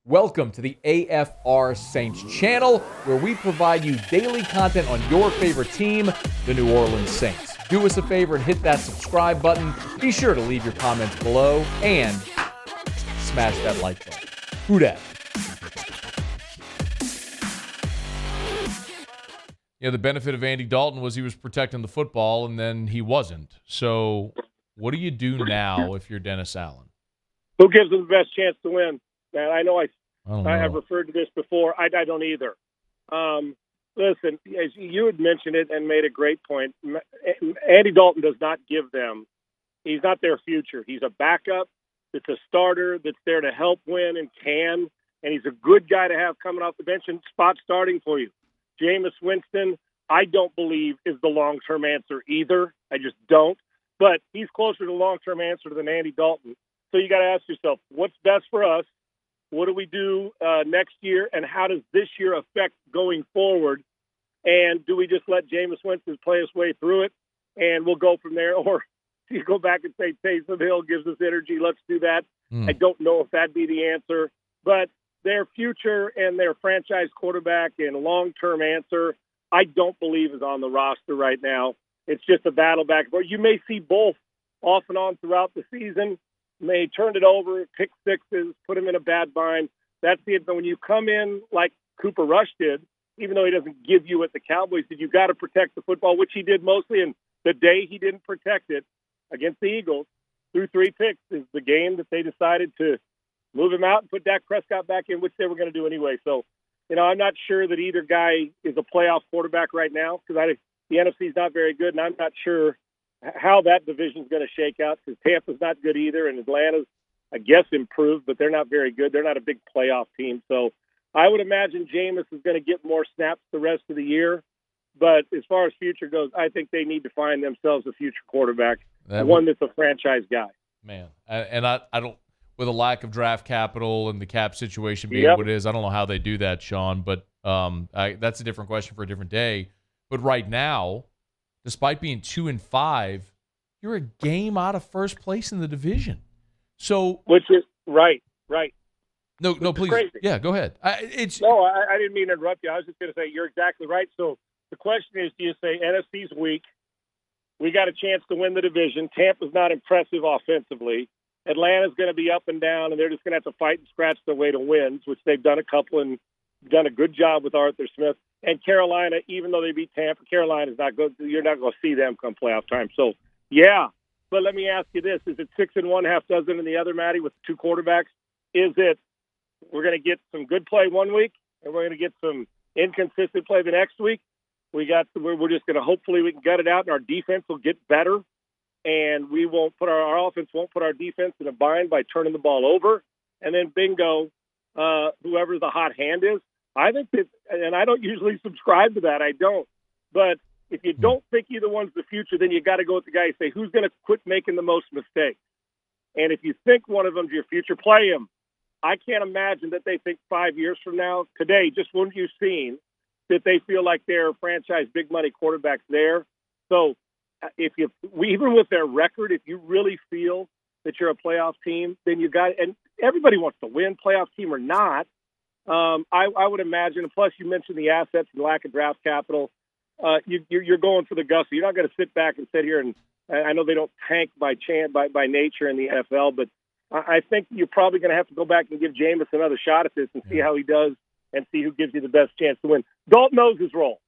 Welcome to the AFR Saints channel, where we provide you daily content on your favorite team, the New Orleans Saints. Do us a favor and hit that subscribe button. Be sure to leave your comments below and smash that like button. Who dat? Yeah, the benefit of Andy Dalton was he was protecting the football, and then he wasn't. So what do you do now if you're Dennis Allen? Who gives them the best chance to win? Man, I know I have referred to this before. I don't either. Listen, as you had mentioned it and made a great point, Andy Dalton does not give them. He's not their future. He's a backup. It's a starter that's there to help win and can, and he's a good guy to have coming off the bench and spot starting for you. Jameis Winston, I don't believe is the long-term answer either. I just don't. But he's closer to the long-term answer than Andy Dalton. So you got to ask yourself, what's best for us? What do we do next year, and how does this year affect going forward? And do we just let Jameis Winston play his way through it, and we'll go from there? Or do you go back and say Taysom Hill gives us energy, let's do that? I don't know if that'd be the answer. But their future and their franchise quarterback and long-term answer, I don't believe is on the roster right now. It's just a battle back and forth. You may see both off and on throughout the season. May turn it over, pick sixes, put him in a bad bind. That's it. But when you come in like Cooper Rush did, even though he doesn't give you what the Cowboys did, you got to protect the football, which he did mostly. And the day he didn't protect it against the Eagles, through 3 picks, is the game that they decided to move him out and put Dak Prescott back in, which they were going to do anyway. So, I'm not sure that either guy is a playoff quarterback right now because the NFC is not very good, and I'm not sure how that division is going to shake out because Tampa's not good either, and Atlanta's, I guess, improved, but they're not very good. They're not a big playoff team. So I would imagine Jameis is going to get more snaps the rest of the year. But as far as future goes, I think they need to find themselves a future quarterback, one that's a franchise guy. Man, and I don't, with a lack of draft capital and the cap situation being what it is, I don't know how they do that, Sean, but that's a different question for a different day. But right now, despite being 2-5, you're a game out of first place in the division. So, which is right. No, please. Crazy. Yeah, go ahead. I didn't mean to interrupt you. I was just going to say you're exactly right. So the question is, do you say NFC's weak? We got a chance to win the division. Tampa's not impressive offensively. Atlanta's going to be up and down, and they're just going to have to fight and scratch their way to wins, which they've done a couple and done a good job with Arthur Smith. And Carolina, even though they beat Tampa, Carolina's not good. You're not going to see them come playoff time. So, yeah. But let me ask you this. Is it 6-1, half dozen in the other, Matty, with 2 quarterbacks? Is it we're going to get some good play one week, and we're going to get some inconsistent play the next week? We're just going to hopefully we can gut it out, and our defense will get better, and we won't put our offense won't put our defense in a bind by turning the ball over. And then bingo, whoever the hot hand is. I think that, and I don't usually subscribe to that. I don't. But if you don't think either one's the future, then you got to go with the guy and say, who's going to quit making the most mistakes? And if you think one of them's your future, play him. I can't imagine that they think 5 years from now, today, just what you've seen, that they feel like they're franchise big money quarterbacks there. So even with their record, if you really feel that you're a playoff team, then you got, and everybody wants to win, playoff team or not. I would imagine, and plus you mentioned the assets and lack of draft capital. You're going for the gusto. You're not going to sit back and sit here and I know they don't tank by nature in the NFL, but I think you're probably going to have to go back and give Jameis another shot at this and see how he does and see who gives you the best chance to win. Dalton knows his role.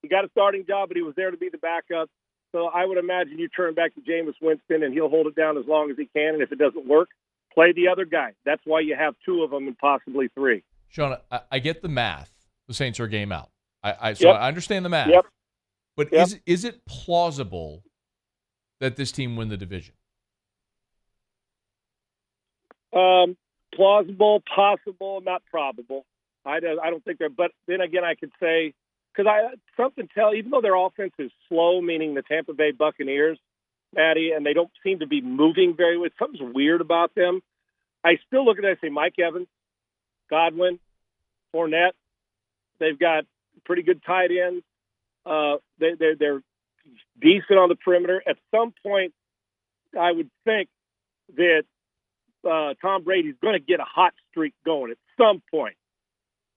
He got a starting job, but he was there to be the backup. So I would imagine you turn back to Jameis Winston, and he'll hold it down as long as he can. And if it doesn't work, play the other guy. That's why you have 2 of them and possibly 3. Sean, I get the math. The Saints are a game out. I understand the math. Yep. But is it plausible that this team win the division? Plausible, possible, not probable. I don't think they're. But then again, I could say because even though their offense is slow, meaning the Tampa Bay Buccaneers, Matty, and they don't seem to be moving very well. Something's weird about them. I still look at it and say Mike Evans, Godwin, Fournette. They've got pretty good tight ends. They're decent on the perimeter. At some point, I would think that Tom Brady's going to get a hot streak going at some point.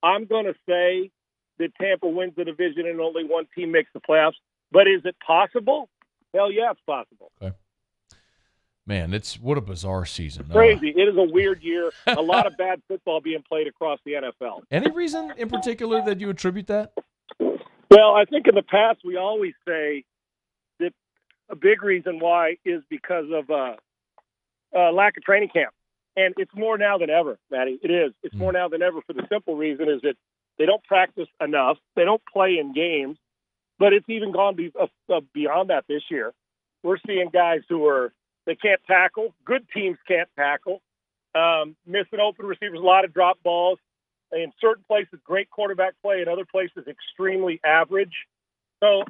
I'm going to say that Tampa wins the division and only one team makes the playoffs. But is it possible? Hell yeah, it's possible. Okay. Man, what a bizarre season. Crazy. It is a weird year. A lot of bad football being played across the NFL. Any reason in particular that you attribute that? Well, I think in the past we always say that a big reason why is because of lack of training camp. And it's more now than ever, Matty. It is. It's more now than ever for the simple reason is that they don't practice enough. They don't play in games. But it's even gone beyond that this year. We're seeing guys they can't tackle. Good teams can't tackle. Missing open receivers, a lot of drop balls. In certain places, great quarterback play. In other places, extremely average. So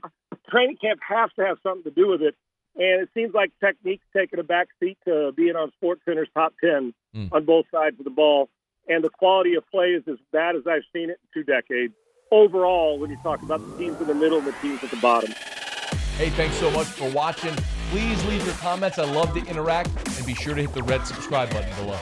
training camp has to have something to do with it. And it seems like technique's taking a back seat to being on SportsCenter's top 10 on both sides of the ball. And the quality of play is as bad as I've seen it in 2 decades. Overall, when you talk about the teams in the middle and the teams at the bottom. Hey, thanks so much for watching. Please leave your comments. I love to interact. And be sure to hit the red subscribe button below.